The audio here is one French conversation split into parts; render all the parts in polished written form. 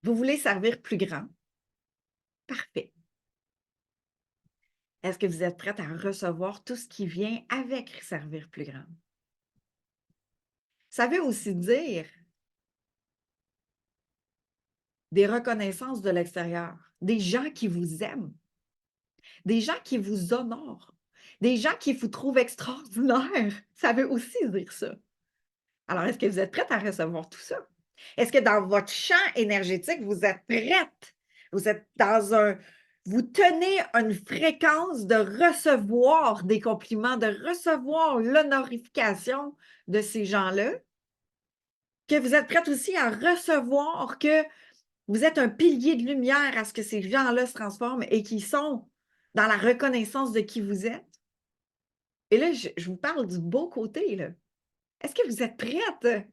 Vous voulez servir plus grand? Parfait. Est-ce que vous êtes prête à recevoir tout ce qui vient avec servir plus grand? Ça veut aussi dire des reconnaissances de l'extérieur, des gens qui vous aiment, des gens qui vous honorent, des gens qui vous trouvent extraordinaire. Ça veut aussi dire ça. Alors, est-ce que vous êtes prête à recevoir tout ça? Est-ce que dans votre champ énergétique, vous êtes prête? Vous êtes dans un vous tenez une fréquence de recevoir des compliments, de recevoir l'honorification de ces gens-là? Que vous êtes prête aussi à recevoir que vous êtes un pilier de lumière à ce que ces gens-là se transforment et qu'ils sont dans la reconnaissance de qui vous êtes? Et là, je vous parle du beau côté, là. Est-ce que vous êtes prête?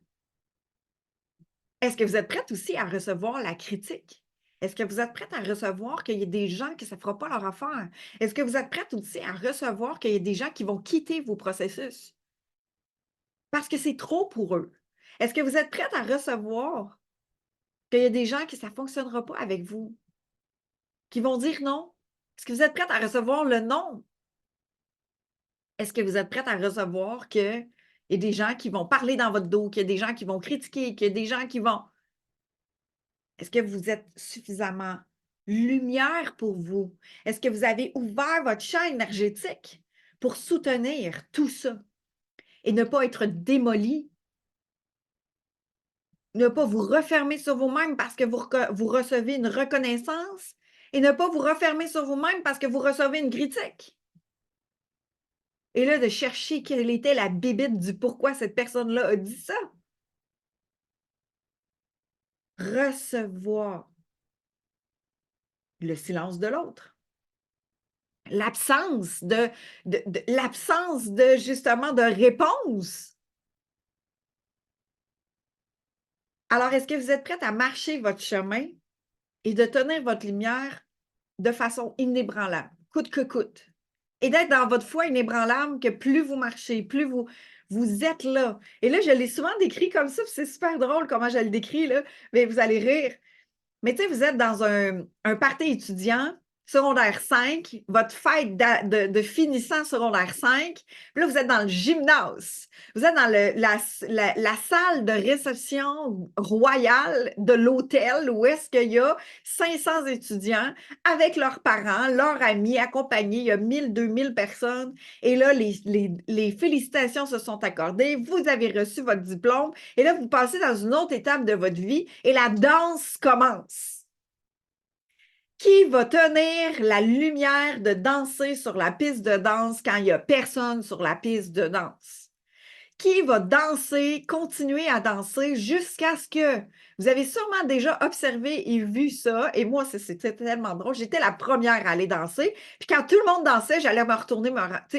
Est-ce que vous êtes prête aussi à recevoir la critique? Est-ce que vous êtes prête à recevoir qu'il y a des gens que ça ne fera pas leur affaire? Est-ce que vous êtes prête aussi à recevoir qu'il y a des gens qui vont quitter vos processus parce que c'est trop pour eux? Est-ce que vous êtes prête à recevoir qu'il y a des gens que ça ne fonctionnera pas avec vous, qui vont dire non? Est-ce que vous êtes prête à recevoir le non? Est-ce que vous êtes prête à recevoir qu'il y a des gens qui vont parler dans votre dos, qu'il y a des gens qui vont critiquer, qu'il y a des gens qui vont est-ce que vous êtes suffisamment lumière pour vous? Est-ce que vous avez ouvert votre champ énergétique pour soutenir tout ça et ne pas être démoli, ne pas vous refermer sur vous-même parce que vous recevez une reconnaissance et ne pas vous refermer sur vous-même parce que vous recevez une critique? Et là, de chercher quelle était la bébite du pourquoi cette personne-là a dit ça. Recevoir le silence de l'autre. L'absence de justement de réponse. Alors, est-ce que vous êtes prête à marcher votre chemin et de tenir votre lumière de façon inébranlable, coûte que coûte? Et d'être dans votre foi inébranlable que plus vous marchez, plus vous êtes là. Et là, je l'ai souvent décrit comme ça, puis c'est super drôle comment je le décris, là, mais vous allez rire. Mais tu sais, vous êtes dans un party étudiant, secondaire 5, votre fête de finissant secondaire 5, puis là, vous êtes dans le gymnase. Vous êtes dans la salle de réception royale de l'hôtel où est-ce qu'il y a 500 étudiants avec leurs parents, leurs amis, accompagnés. Il y a 1000, 2000 personnes. Et là, les félicitations se sont accordées. Vous avez reçu votre diplôme. Et là, vous passez dans une autre étape de votre vie et la danse commence. Qui va tenir la lumière de danser sur la piste de danse quand il n'y a personne sur la piste de danse? Qui va danser, continuer à danser jusqu'à ce que vous avez sûrement déjà observé et vu ça, et moi, c'était tellement drôle. J'étais la première à aller danser. Puis quand tout le monde dansait, j'allais me retourner,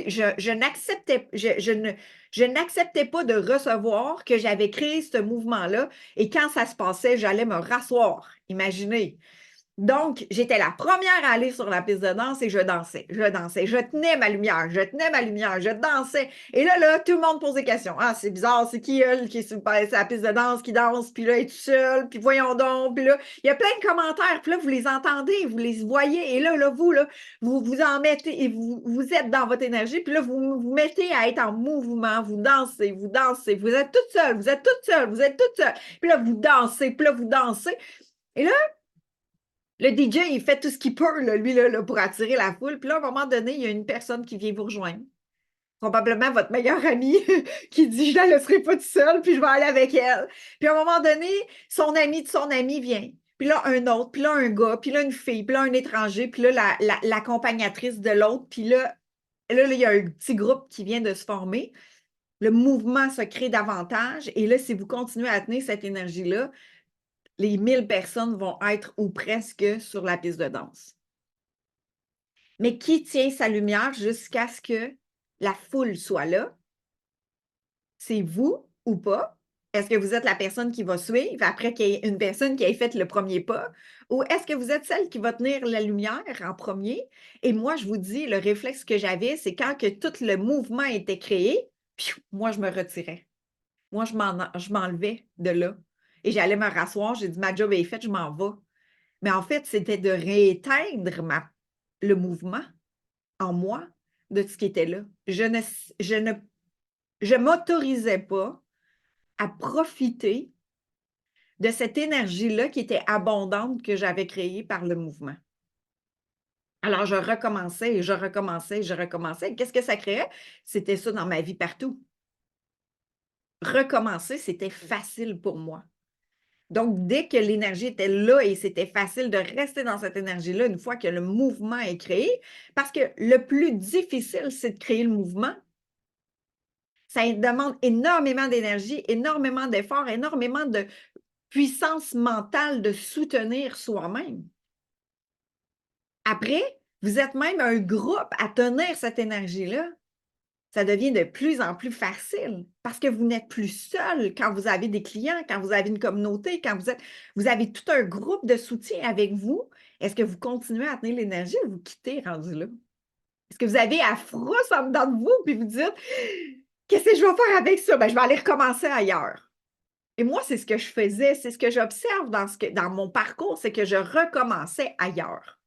je n'acceptais, je n'acceptais pas de recevoir que j'avais créé ce mouvement-là. Et quand ça se passait, j'allais me rasseoir. Imaginez. Donc, j'étais la première à aller sur la piste de danse et je dansais, je tenais ma lumière, je dansais. Et là, tout le monde pose des questions. Ah, c'est bizarre, c'est qui elle qui est sur la piste de danse, qui danse, puis là, elle est toute seule, puis voyons donc, puis là, il y a plein de commentaires, puis là, vous les entendez, vous les voyez, et là, vous, là, vous en mettez, et vous êtes dans votre énergie, puis là, vous mettez à être en mouvement, vous dansez, vous êtes toute seule, vous êtes toute seule, vous êtes toute seule, puis là, vous dansez, puis là, vous dansez. Et là, le DJ, il fait tout ce qu'il peut, là, lui, là, pour attirer la foule. Puis là, à un moment donné, il y a une personne qui vient vous rejoindre. Probablement votre meilleure amie qui dit: «Je la laisserai pas toute seule, puis je vais aller avec elle». Puis à un moment donné, son ami de son ami vient. Puis là, un autre, puis là, un gars, puis là, une fille, puis là, un étranger, puis là, l'accompagnatrice de l'autre. Puis là, il y a un petit groupe qui vient de se former. Le mouvement se crée davantage. Et là, si vous continuez à tenir cette énergie-là, les 1000 personnes vont être ou presque sur la piste de danse. Mais qui tient sa lumière jusqu'à ce que la foule soit là? C'est vous ou pas? Est-ce que vous êtes la personne qui va suivre après qu'il y ait une personne qui ait fait le premier pas? Ou est-ce que vous êtes celle qui va tenir la lumière en premier? Et moi, je vous dis, le réflexe que j'avais, c'est quand que tout le mouvement était créé, moi, je me retirais. Moi, je m'enlevais de là. Et j'allais me rasseoir, j'ai dit: «Ma job est faite, je m'en vais». Mais en fait, c'était de rééteindre le mouvement en moi de ce qui était là. Je m'autorisais pas à profiter de cette énergie-là qui était abondante que j'avais créée par le mouvement. Alors, je recommençais et je recommençais et je recommençais. Qu'est-ce que ça créait? C'était ça dans ma vie partout. Recommencer, c'était facile pour moi. Donc, dès que l'énergie était là et c'était facile de rester dans cette énergie-là une fois que le mouvement est créé, parce que le plus difficile, c'est de créer le mouvement. Ça demande énormément d'énergie, énormément d'efforts, énormément de puissance mentale de soutenir soi-même. Après, vous êtes même un groupe à tenir cette énergie-là. Ça devient de plus en plus facile parce que vous n'êtes plus seul quand vous avez des clients, quand vous avez une communauté, quand vous avez tout un groupe de soutien avec vous. Est-ce que vous continuez à tenir l'énergie ou vous quittez rendu là? Est-ce que vous avez à frousse en dedans de vous puis vous dites: «Qu'est-ce que je vais faire avec ça? Ben, je vais aller recommencer ailleurs». Et moi, c'est ce que je faisais, c'est ce que j'observe dans mon parcours, c'est que je recommençais ailleurs.